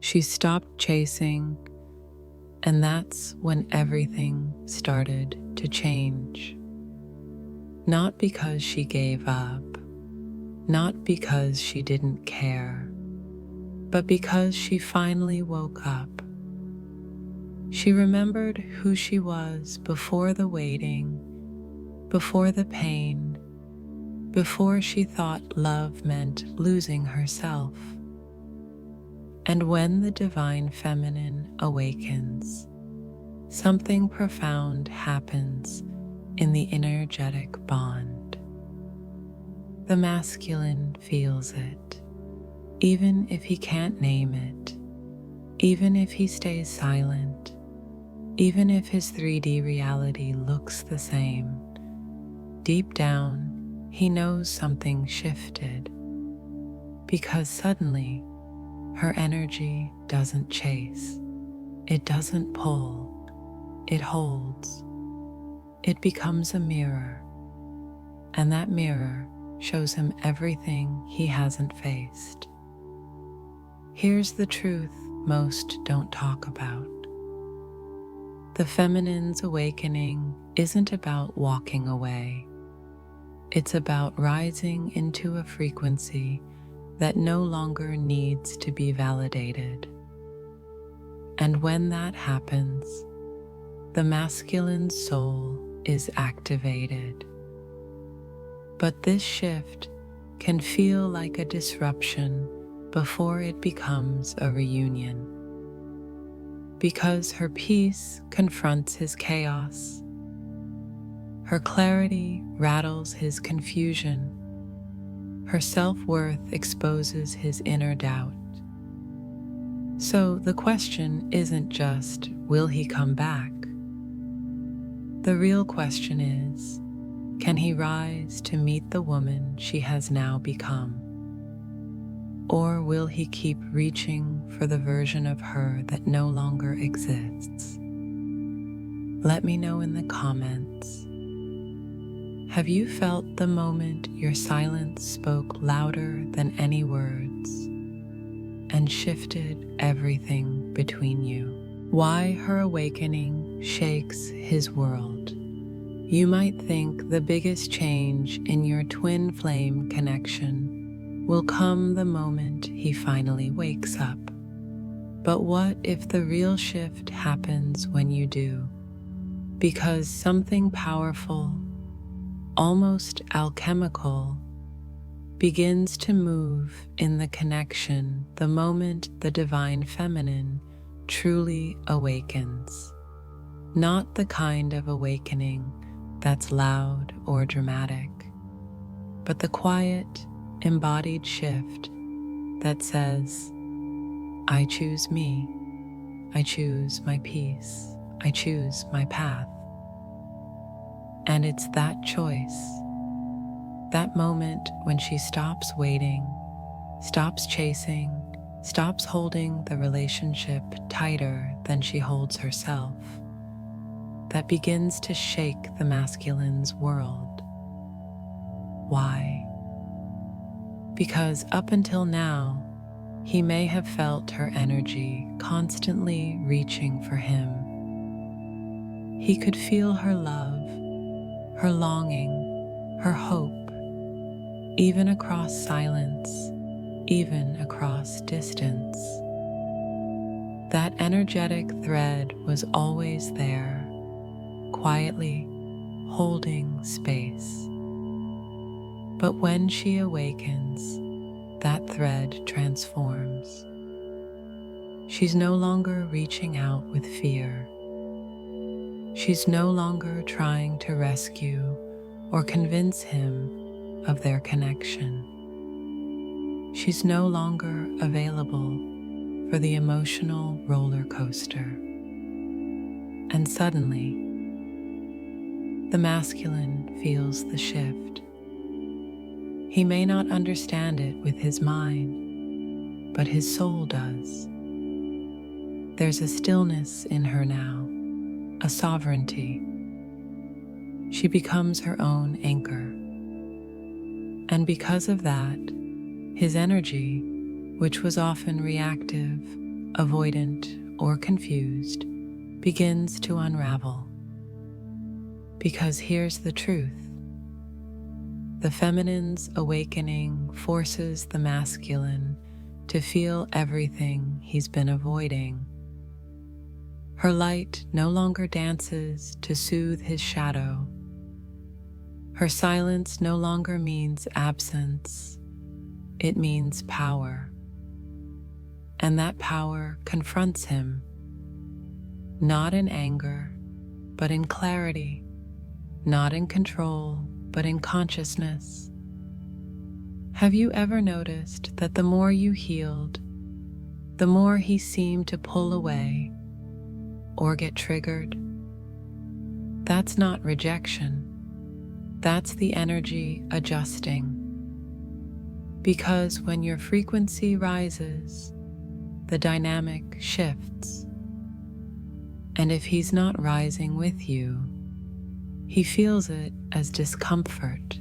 She stopped chasing, and that's when everything started to change. Not because she gave up, not because she didn't care, but because she finally woke up. She remembered who she was before the waiting, before the pain, before she thought love meant losing herself. And when the divine feminine awakens, something profound happens in the energetic bond. The masculine feels it, even if he can't name it, even if he stays silent, even if his 3D reality looks the same. Deep down, he knows something shifted, because suddenly, her energy doesn't chase, it doesn't pull, it holds. It becomes a mirror, and that mirror shows him everything he hasn't faced. Here's the truth most don't talk about. The feminine's awakening isn't about walking away. It's about rising into a frequency that no longer needs to be validated. And when that happens, the masculine soul is activated. But this shift can feel like a disruption before it becomes a reunion. Because her peace confronts his chaos, her clarity rattles his confusion, her self-worth exposes his inner doubt. So the question isn't just, will he come back? The real question is, can he rise to meet the woman she has now become? Or will he keep reaching for the version of her that no longer exists? Let me know in the comments. Have you felt the moment your silence spoke louder than any words and shifted everything between you? Why her awakening shakes his world. You might think the biggest change in your twin flame connection will come the moment he finally wakes up. But what if the real shift happens when you do? Because something powerful, almost alchemical, begins to move in the connection the moment the divine feminine truly awakens. Not the kind of awakening that's loud or dramatic, but the quiet, embodied shift that says, I choose me, I choose my peace, I choose my path. And it's that choice, that moment when she stops waiting, stops chasing, stops holding the relationship tighter than she holds herself, that begins to shake the masculine's world. Why? Because up until now, he may have felt her energy constantly reaching for him. He could feel her love, her longing, her hope, even across silence, even across distance. That energetic thread was always there, quietly holding space. But when she awakens, that thread transforms. She's no longer reaching out with fear. She's no longer trying to rescue or convince him of their connection. She's no longer available for the emotional roller coaster. And suddenly, the masculine feels the shift. He may not understand it with his mind, but his soul does. There's a stillness in her now, a sovereignty. She becomes her own anchor. And because of that, his energy, which was often reactive, avoidant, or confused begins to unravel. Because here's the truth. The feminine's awakening forces the masculine to feel everything he's been avoiding. Her light no longer dances to soothe his shadow. Her silence no longer means absence. It means power. And that power confronts him, not in anger, but in clarity, not in control, but in consciousness. Have you ever noticed that the more you healed, the more he seemed to pull away or get triggered? That's not rejection. That's the energy adjusting. Because when your frequency rises, the dynamic shifts. And if he's not rising with you, he feels it as discomfort.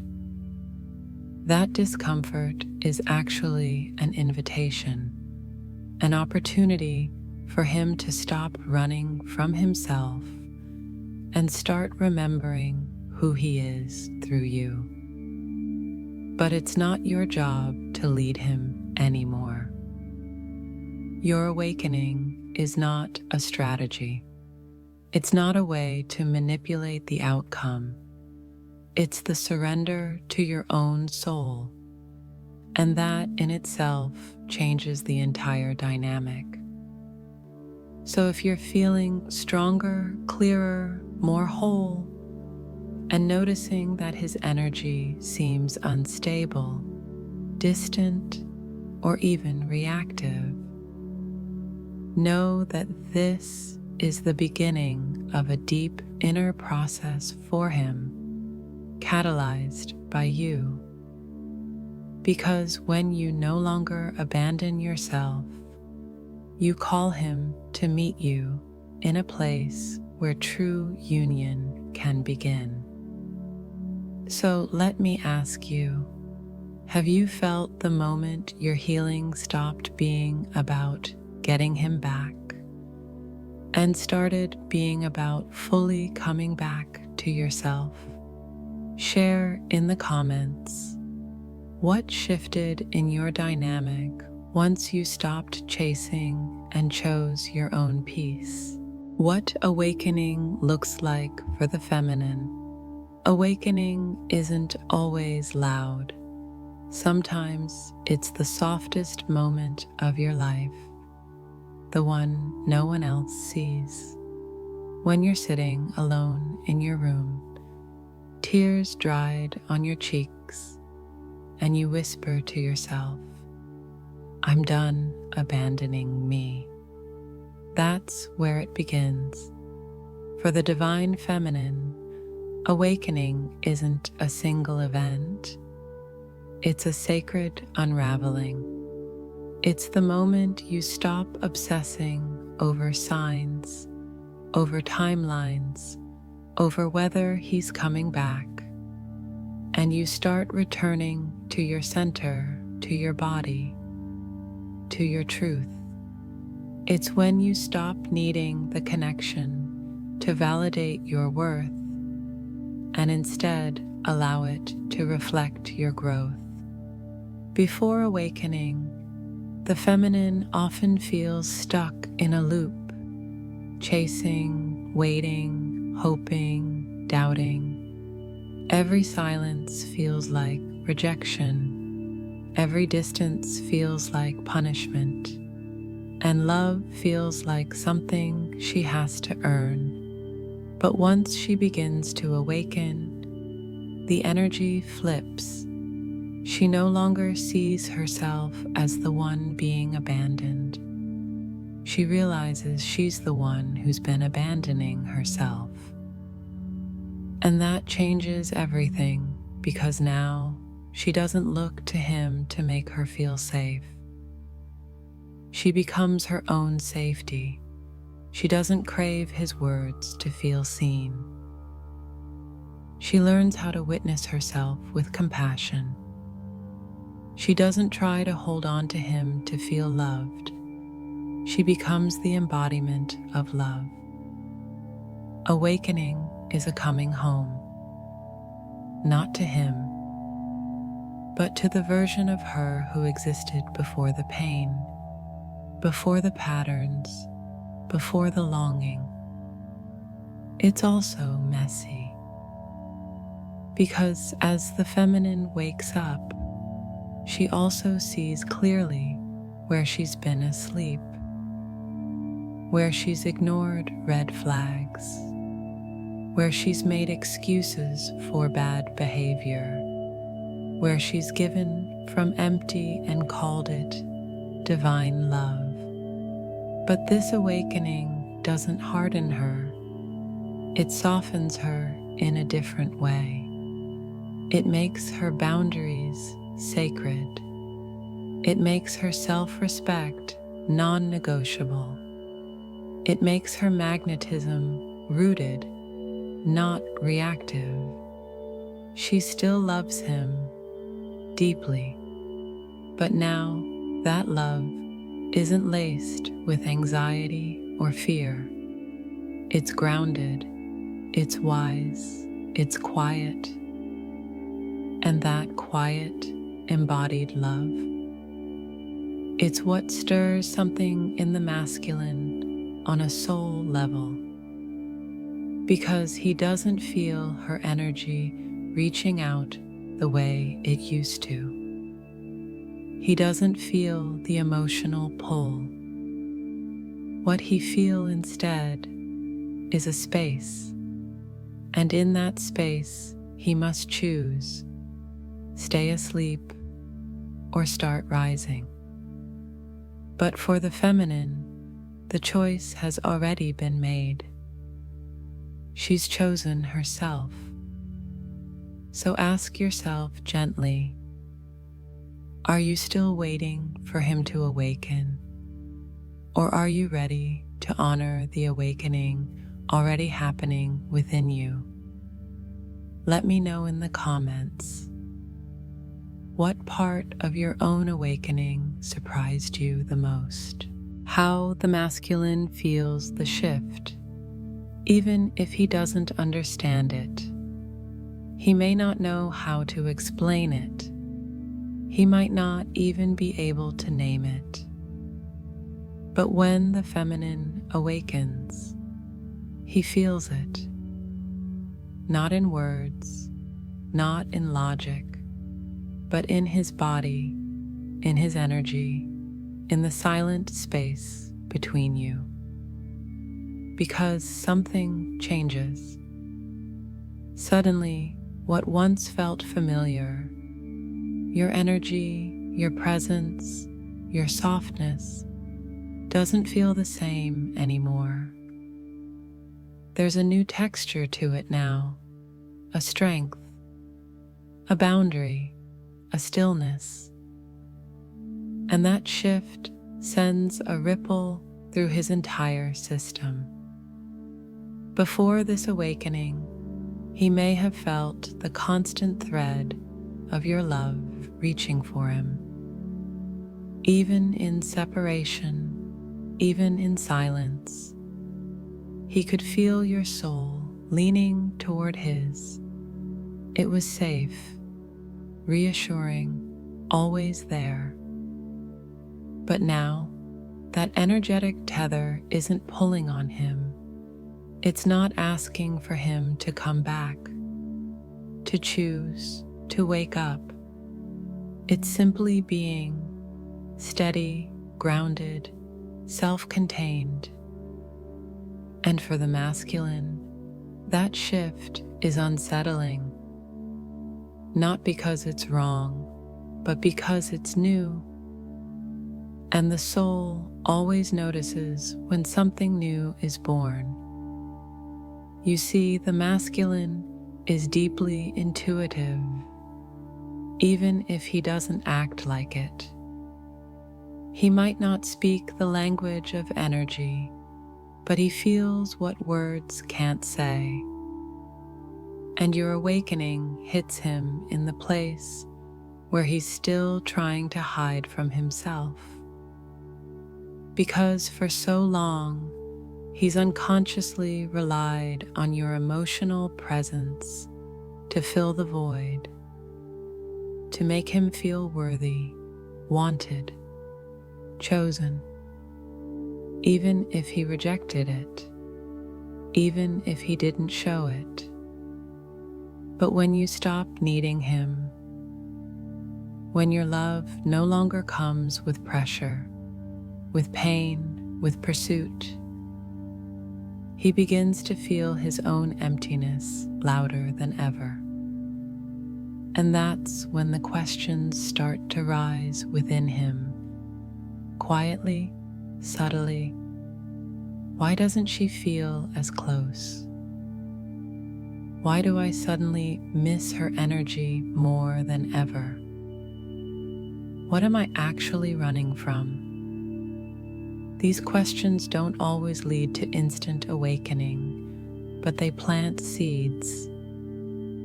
That discomfort is actually an invitation, an opportunity for him to stop running from himself and start remembering who he is through you. But it's not your job to lead him anymore. Your awakening is not a strategy. It's not a way to manipulate the outcome. It's the surrender to your own soul, and that in itself changes the entire dynamic. So if you're feeling stronger, clearer, more whole, and noticing that his energy seems unstable, distant, or even reactive, know that this is the beginning of a deep inner process for him, catalyzed by you. Because when you no longer abandon yourself, you call him to meet you in a place where true union can begin. So let me ask you, have you felt the moment your healing stopped being about getting him back and started being about fully coming back to yourself? Share in the comments what shifted in your dynamic once you stopped chasing and chose your own peace. What awakening looks like for the feminine. Awakening isn't always loud. Sometimes it's the softest moment of your life, the one no one else sees. When you're sitting alone in your room, tears dried on your cheeks, and you whisper to yourself, "I'm done abandoning me." That's where it begins. For the divine feminine, awakening isn't a single event. It's a sacred unraveling. It's the moment you stop obsessing over signs, over timelines, over whether he's coming back, and you start returning to your center, to your body, to your truth. It's when you stop needing the connection to validate your worth and instead allow it to reflect your growth. Before awakening, the feminine often feels stuck in a loop, chasing, waiting, hoping, doubting. Every silence feels like rejection. Every distance feels like punishment. And love feels like something she has to earn. But once she begins to awaken, the energy flips. She no longer sees herself as the one being abandoned. She realizes she's the one who's been abandoning herself. And that changes everything, because now she doesn't look to him to make her feel safe. She becomes her own safety. She doesn't crave his words to feel seen. She learns how to witness herself with compassion. She doesn't try to hold on to him to feel loved. she becomes the embodiment of love. Awakening is a coming home, not to him, but to the version of her who existed before the pain, before the patterns, before the longing. It's also messy, because as the feminine wakes up, she also sees clearly where she's been asleep, where she's ignored red flags, where she's made excuses for bad behavior, where she's given from empty and called it divine love. But this awakening doesn't harden her, it softens her in a different way. It makes her boundaries sacred. It makes her self-respect non-negotiable. It makes her magnetism rooted, not reactive. She still loves him deeply, but now that love isn't laced with anxiety or fear. It's grounded, it's wise, it's quiet, and that quiet, embodied love, it's what stirs something in the masculine on a soul level, because he doesn't feel her energy reaching out the way it used to. He doesn't feel the emotional pull. What he feels instead is a space, and in that space he must choose, stay asleep or start rising. But for the feminine, the choice has already been made. She's chosen herself. So ask yourself gently, are you still waiting for him to awaken? Or are you ready to honor the awakening already happening within you? Let me know in the comments. What part of your own awakening surprised you the most? How the masculine feels the shift, even if he doesn't understand it. He may not know how to explain it. He might not even be able to name it. But when the feminine awakens, he feels it. Not in words, not in logic, but in his body, in his energy, in the silent space between you. Because something changes. Suddenly, what once felt familiar, your energy, your presence, your softness, doesn't feel the same anymore. There's a new texture to it now, a strength, a boundary, a stillness. And that shift sends a ripple through his entire system. Before this awakening, he may have felt the constant thread of your love reaching for him. Even in separation, even in silence, he could feel your soul leaning toward his. It was safe, reassuring, always there. But now, that energetic tether isn't pulling on him. It's not asking for him to come back, to choose, to wake up. It's simply being steady, grounded, self-contained. And for the masculine, that shift is unsettling. Not because it's wrong, but because it's new. And the soul always notices when something new is born. You see, the masculine is deeply intuitive, even if he doesn't act like it. He might not speak the language of energy, but he feels what words can't say. And your awakening hits him in the place where he's still trying to hide from himself. because for so long he's unconsciously relied on your emotional presence to fill the void, to make him feel worthy, wanted, chosen, even if he rejected it, even if he didn't show it. But when you stop needing him, when your love no longer comes with pressure, with pain, with pursuit, he begins to feel his own emptiness louder than ever. And that's when the questions start to rise within him, quietly, subtly. Why doesn't she feel as close? Why do I suddenly miss her energy more than ever? What am I actually running from? These questions don't always lead to instant awakening, but they plant seeds.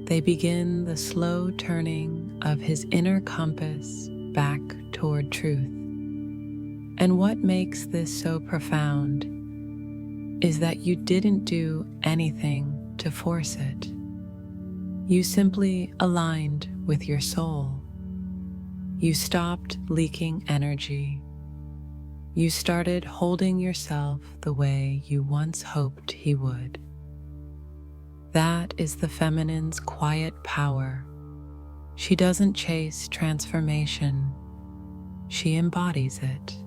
They begin the slow turning of his inner compass back toward truth. And what makes this so profound is that you didn't do anything to force it. You simply aligned with your soul. You stopped leaking energy. You started holding yourself the way you once hoped he would. That is the feminine's quiet power. She doesn't chase transformation. She embodies it.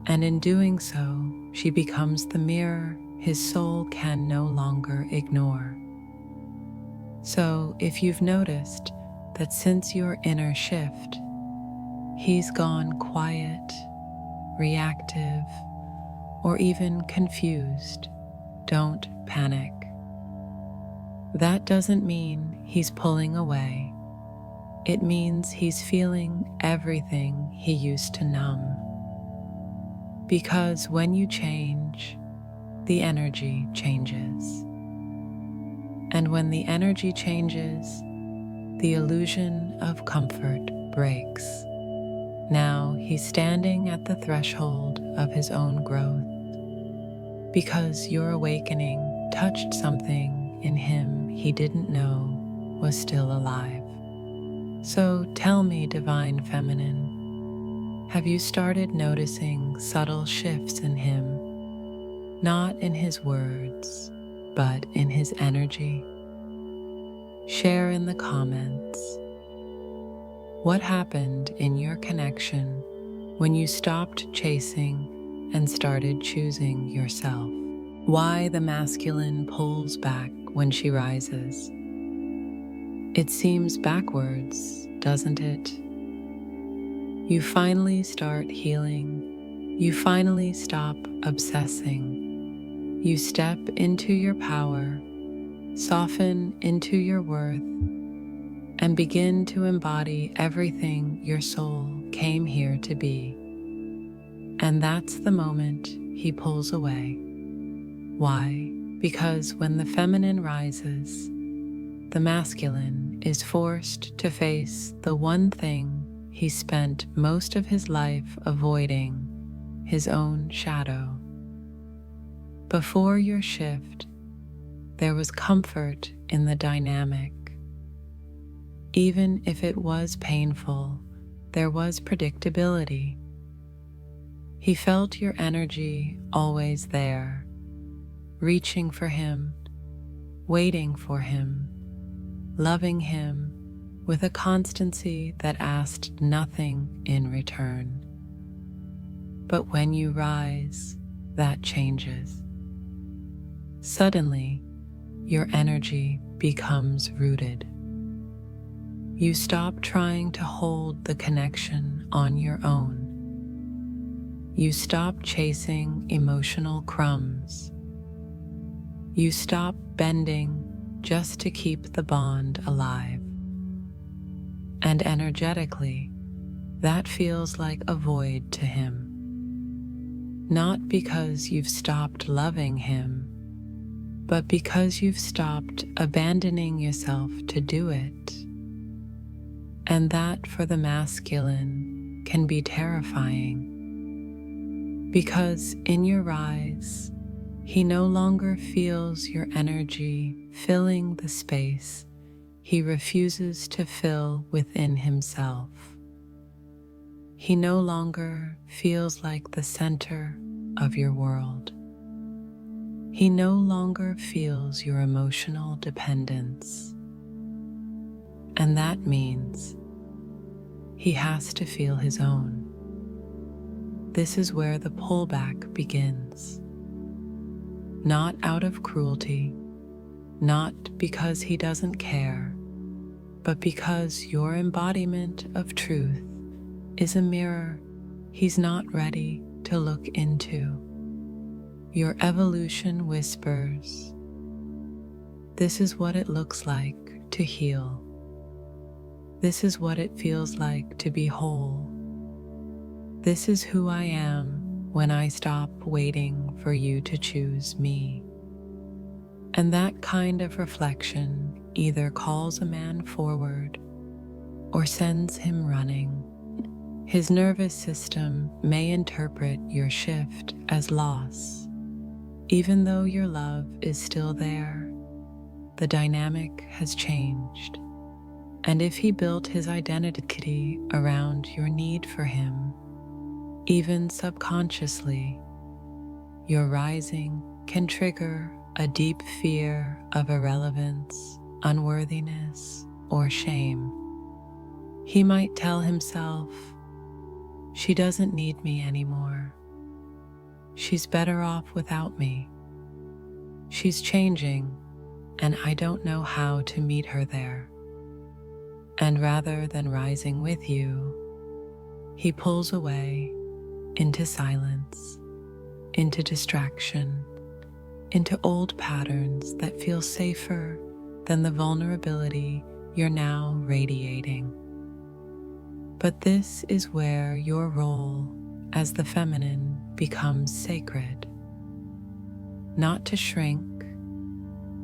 And in doing so, she becomes the mirror his soul can no longer ignore. So, if you've noticed that since your inner shift, he's gone quiet, reactive, or even confused, don't panic. That doesn't mean he's pulling away. It means he's feeling everything he used to numb. Because when you change, the energy changes. And when the energy changes, the illusion of comfort breaks. Now he's standing at the threshold of his own growth, because your awakening touched something in him he didn't know was still alive. So tell me, Divine Feminine, have you started noticing subtle shifts in him, not in his words, but in his energy? Share in the comments. What happened in your connection when you stopped chasing and started choosing yourself? Why the masculine pulls back when she rises? It seems backwards, doesn't it? You finally start healing. You finally stop obsessing. You step into your power, soften into your worth, and begin to embody everything your soul came here to be. And that's the moment he pulls away. Why? Because when the feminine rises, the masculine is forced to face the one thing he spent most of his life avoiding, his own shadow. Before your shift, there was comfort in the dynamic. Even if it was painful, there was predictability. He felt your energy always there, reaching for him, waiting for him, loving him with a constancy that asked nothing in return. But when you rise, that changes. Suddenly, your energy becomes rooted. You stop trying to hold the connection on your own. You stop chasing emotional crumbs. You stop bending just to keep the bond alive. And energetically, that feels like a void to him. Not because you've stopped loving him, but because you've stopped abandoning yourself to do it. And that for the masculine can be terrifying. Because in your rise, he no longer feels your energy filling the space he refuses to fill within himself. He no longer feels like the center of your world. He no longer feels your emotional dependence. And that means he has to feel his own. This is where the pullback begins. Not out of cruelty, not because he doesn't care, but because your embodiment of truth is a mirror he's not ready to look into. Your evolution whispers, this is what it looks like to heal. This is what it feels like to be whole. This is who I am when I stop waiting for you to choose me. And that kind of reflection either calls a man forward or sends him running. His nervous system may interpret your shift as loss. Even though your love is still there, the dynamic has changed. And if he built his identity around your need for him, even subconsciously, your rising can trigger a deep fear of irrelevance, unworthiness, or shame. He might tell himself, she doesn't need me anymore. She's better off without me. She's changing, and I don't know how to meet her there. And rather than rising with you, he pulls away into silence, into distraction, into old patterns that feel safer than the vulnerability you're now radiating. But this is where your role as the feminine becomes sacred. Not to shrink,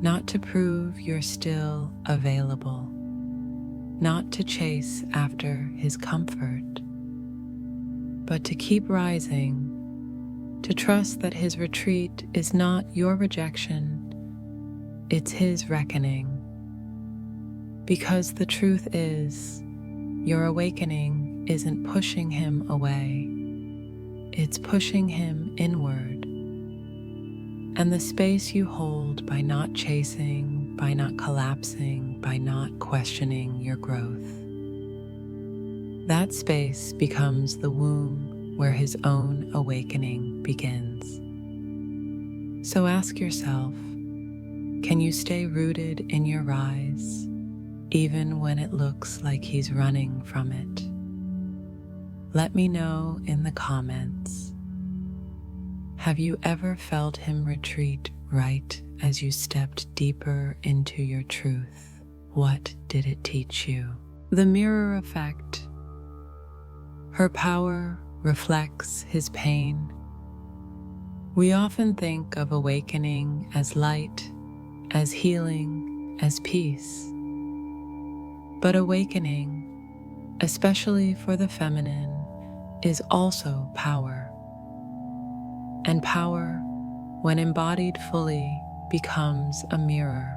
not to prove you're still available, not to chase after his comfort, but to keep rising, to trust that his retreat is not your rejection, it's his reckoning. Because the truth is, your awakening isn't pushing him away, it's pushing him inward. And the space you hold by not chasing, by not collapsing, by not questioning your growth, that space becomes the womb where his own awakening begins. So ask yourself, can you stay rooted in your rise, even when it looks like he's running from it? Let me know in the comments. Have you ever felt him retreat right as you stepped deeper into your truth? What did it teach you? The mirror effect. Her power reflects his pain. We often think of awakening as light, as healing, as peace. But awakening, especially for the feminine, is also power. And power, when embodied fully, becomes a mirror.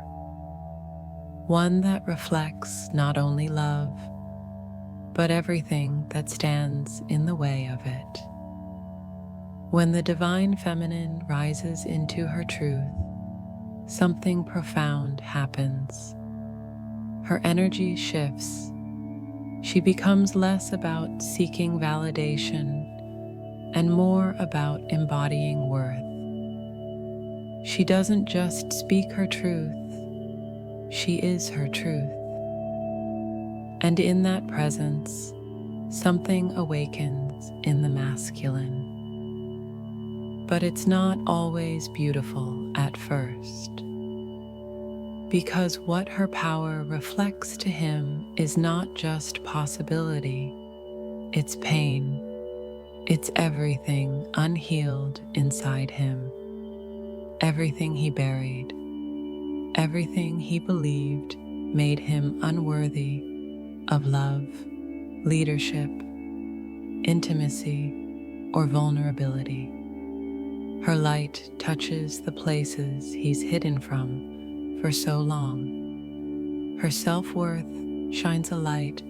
One that reflects not only love, but everything that stands in the way of it. When the divine feminine rises into her truth, something profound happens. Her energy shifts. She becomes less about seeking validation and more about embodying worth. She doesn't just speak her truth, she is her truth. And in that presence, something awakens in the masculine. But it's not always beautiful at first, because what her power reflects to him is not just possibility, it's pain. It's everything unhealed inside him, everything he buried, everything he believed made him unworthy of love, leadership, intimacy, or vulnerability. Her light touches the places he's hidden from for so long. Her self-worth shines a light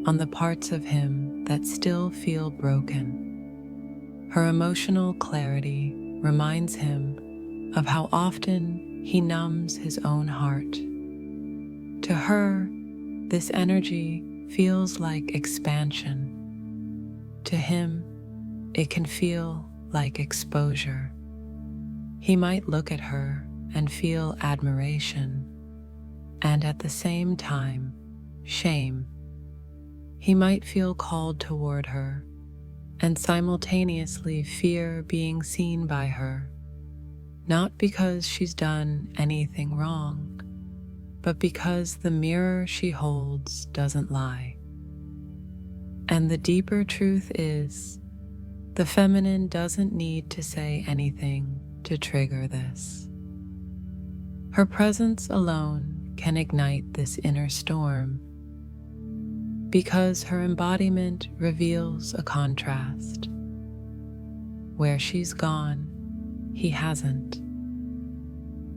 on the parts of him that still feel broken. Her emotional clarity reminds him of how often he numbs his own heart. To her, this energy feels like expansion. To him, it can feel like exposure. He might look at her and feel admiration, and at the same time, shame. He might feel called toward her, and simultaneously fear being seen by her, not because she's done anything wrong, but because the mirror she holds doesn't lie. And the deeper truth is, the feminine doesn't need to say anything to trigger this. Her presence alone can ignite this inner storm, because her embodiment reveals a contrast. Where she's gone, he hasn't.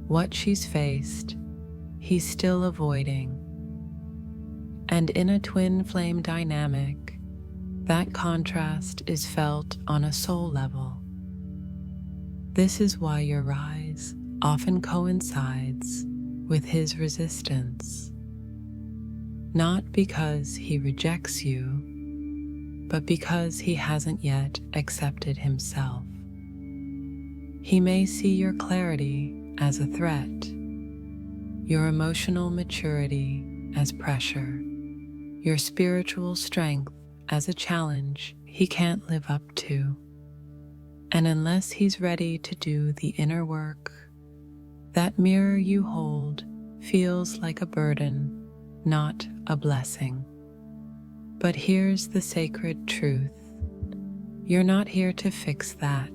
What she's faced, he's still avoiding. And in a twin flame dynamic, that contrast is felt on a soul level. This is why your rise often coincides with his resistance. Not because he rejects you, but because he hasn't yet accepted himself. He may see your clarity as a threat, your emotional maturity as pressure, your spiritual strength as a challenge he can't live up to. And unless he's ready to do the inner work, that mirror you hold feels like a burden, not a blessing. But here's the sacred truth. You're not here to fix that.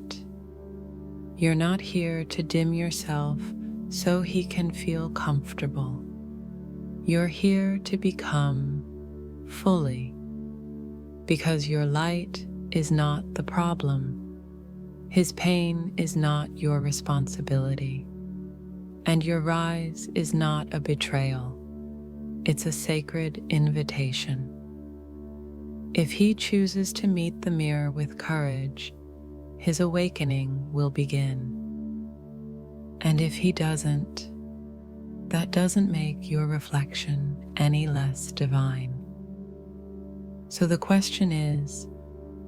You're not here to dim yourself so he can feel comfortable. You're here to become fully, because your light is not the problem. His pain is not your responsibility, and your rise is not a betrayal. It's a sacred invitation. If he chooses to meet the mirror with courage, his awakening will begin. And if he doesn't, that doesn't make your reflection any less divine. So the question is,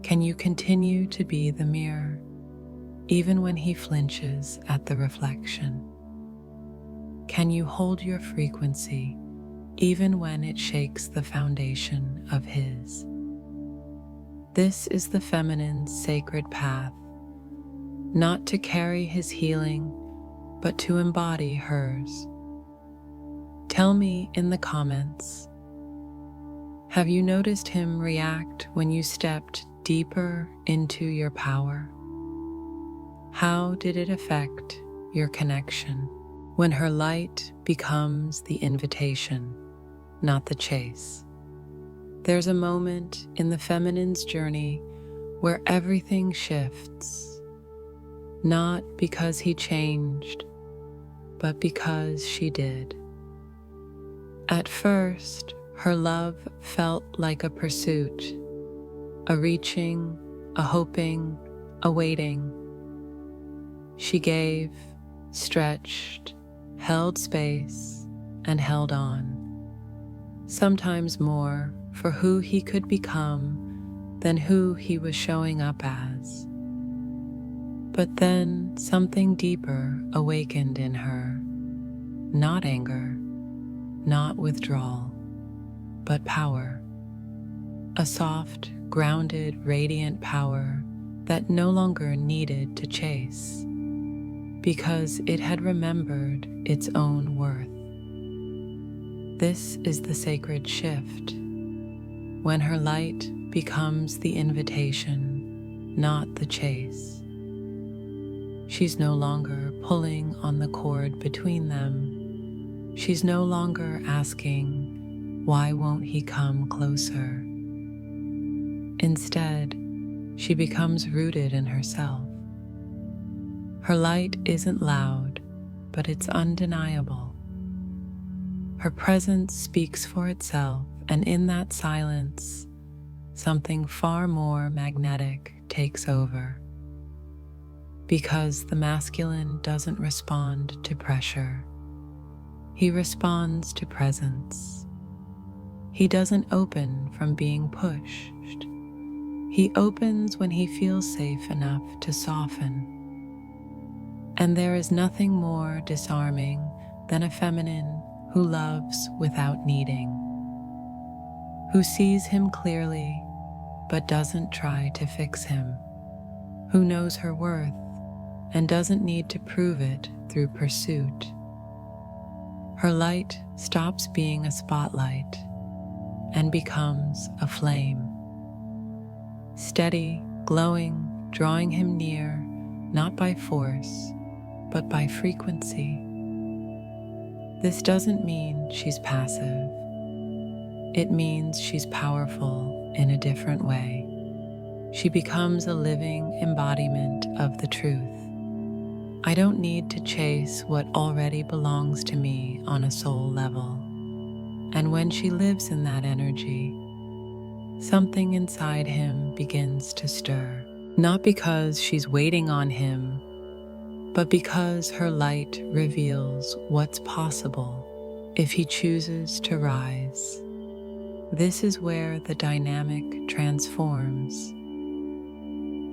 can you continue to be the mirror, even when he flinches at the reflection? Can you hold your frequency, even when it shakes the foundation of his? This is the feminine's sacred path, not to carry his healing, but to embody hers. Tell me in the comments, have you noticed him react when you stepped deeper into your power? How did it affect your connection when her light becomes the invitation, not the chase? There's a moment in the feminine's journey where everything shifts, not because he changed, but because she did. At first, her love felt like a pursuit, a reaching, a hoping, a waiting. She gave, stretched, held space, and held on, sometimes more for who he could become than who he was showing up as. But then something deeper awakened in her, not anger, not withdrawal, but power. A soft, grounded, radiant power that no longer needed to chase, because it had remembered its own worth. This is the sacred shift, when her light becomes the invitation, not the chase. She's no longer pulling on the cord between them. She's no longer asking, why won't he come closer? Instead, she becomes rooted in herself. Her light isn't loud, but it's undeniable. Her presence speaks for itself, and in that silence, something far more magnetic takes over. Because the masculine doesn't respond to pressure, he responds to presence. He doesn't open from being pushed. He opens when he feels safe enough to soften. And there is nothing more disarming than a feminine who loves without needing, who sees him clearly but doesn't try to fix him, who knows her worth and doesn't need to prove it through pursuit. Her light stops being a spotlight and becomes a flame, steady, glowing, drawing him near, not by force, but by frequency. This doesn't mean she's passive. It means she's powerful in a different way. She becomes a living embodiment of the truth. I don't need to chase what already belongs to me on a soul level. And when she lives in that energy, something inside him begins to stir. Not because she's waiting on him, but because her light reveals what's possible if he chooses to rise. This is where the dynamic transforms.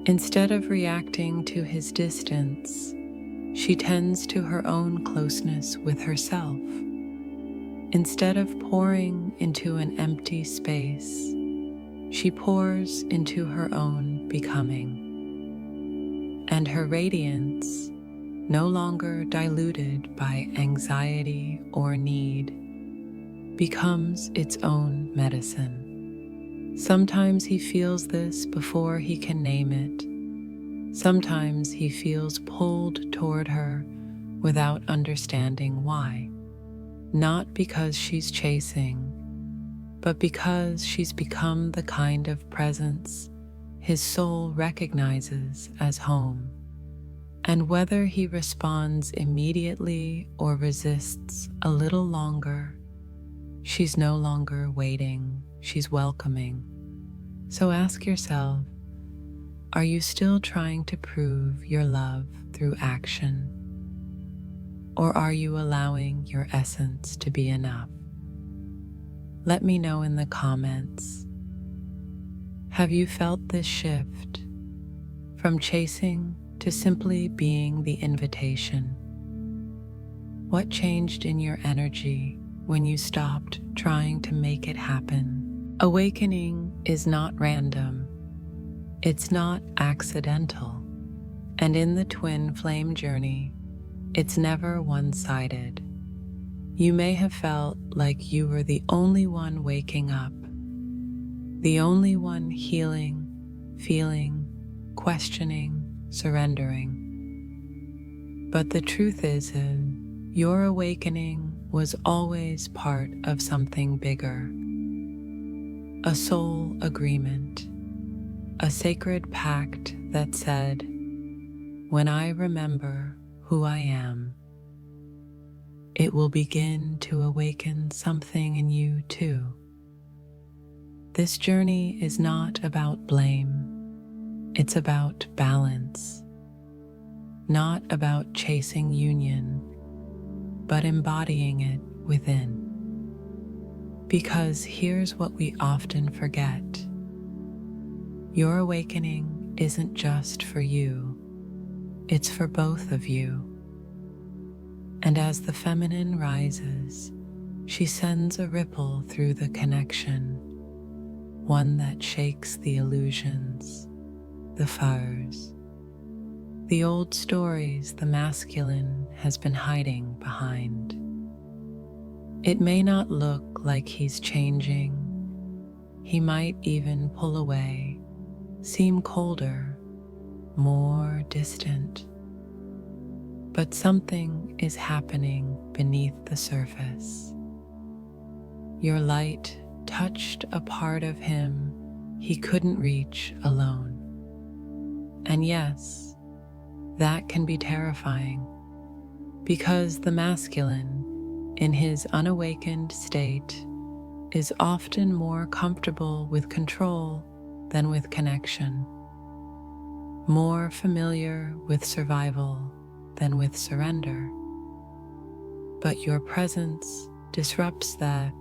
Instead of reacting to his distance, she tends to her own closeness with herself. Instead of pouring into an empty space, she pours into her own becoming. And her radiance, no longer diluted by anxiety or need, becomes its own medicine. Sometimes he feels this before he can name it. Sometimes he feels pulled toward her without understanding why. Not because she's chasing, but because she's become the kind of presence his soul recognizes as home. And whether he responds immediately or resists a little longer, she's no longer waiting, she's welcoming. So ask yourself, are you still trying to prove your love through action? Or are you allowing your essence to be enough? Let me know in the comments. Have you felt this shift from chasing to simply being the invitation? What changed in your energy when you stopped trying to make it happen? Awakening is not random. It's not accidental. And in the twin flame journey, it's never one-sided. You may have felt like you were the only one waking up, the only one healing, feeling, questioning, surrendering. But the truth is, your awakening was always part of something bigger. A soul agreement, a sacred pact that said, when I remember who I am, it will begin to awaken something in you too. This journey is not about blame. It's about balance. Not about chasing union, but embodying it within. Because here's what we often forget. Your awakening isn't just for you. It's for both of you. And as the feminine rises, she sends a ripple through the connection, one that shakes the illusions, the fires, the old stories the masculine has been hiding behind. It may not look like he's changing. He might even pull away, seem colder, more distant. But something is happening beneath the surface. Your light touched a part of him he couldn't reach alone. And yes, That can be terrifying because the masculine, in his unawakened state, is often more comfortable with control than with connection, more familiar with survival than with surrender. But your presence disrupts that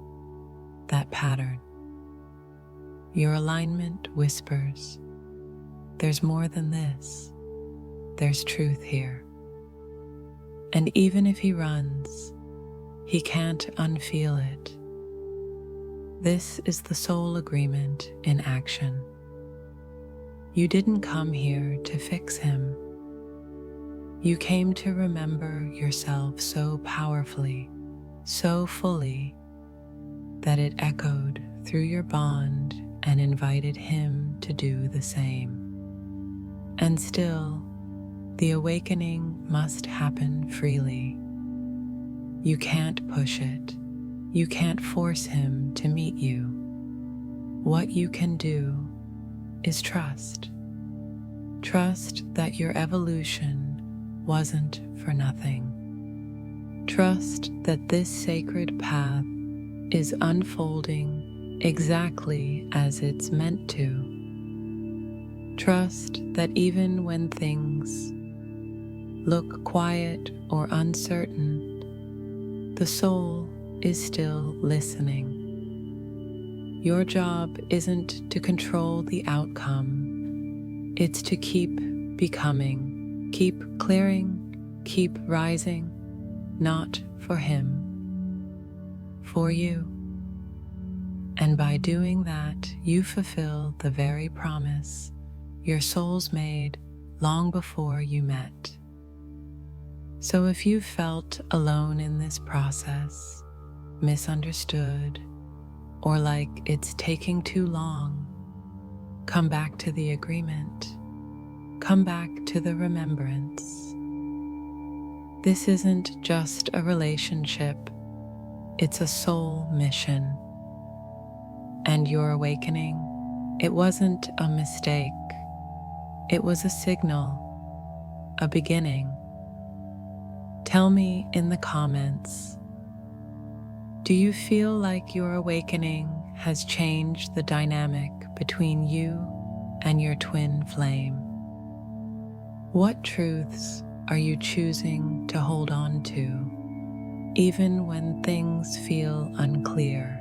pattern. Your alignment whispers, there's more than this. There's truth here. And even if he runs, he can't unfeel it. This is the soul agreement in action. You didn't come here to fix him. You came to remember yourself so powerfully, so fully, that it echoed through your bond and invited him to do the same. And still, the awakening must happen freely. You can't push it. You can't force him to meet you. What you can do is trust. Trust that your evolution wasn't for nothing. Trust that this sacred path is unfolding exactly as it's meant to. Trust that even when things look quiet or uncertain, the soul is still listening. Your job isn't to control the outcome. It's to keep becoming, keep clearing, keep rising, not for him, for you. And by doing that, you fulfill the very promise your souls made long before you met. So if you felt alone in this process, misunderstood, or like it's taking too long, come back to the agreement. Come back to the remembrance. This isn't just a relationship, it's a soul mission. And your awakening, it wasn't a mistake. It was a signal, a beginning. Tell me in the comments, do you feel like your awakening has changed the dynamic between you and your twin flame? What truths are you choosing to hold on to, even when things feel unclear?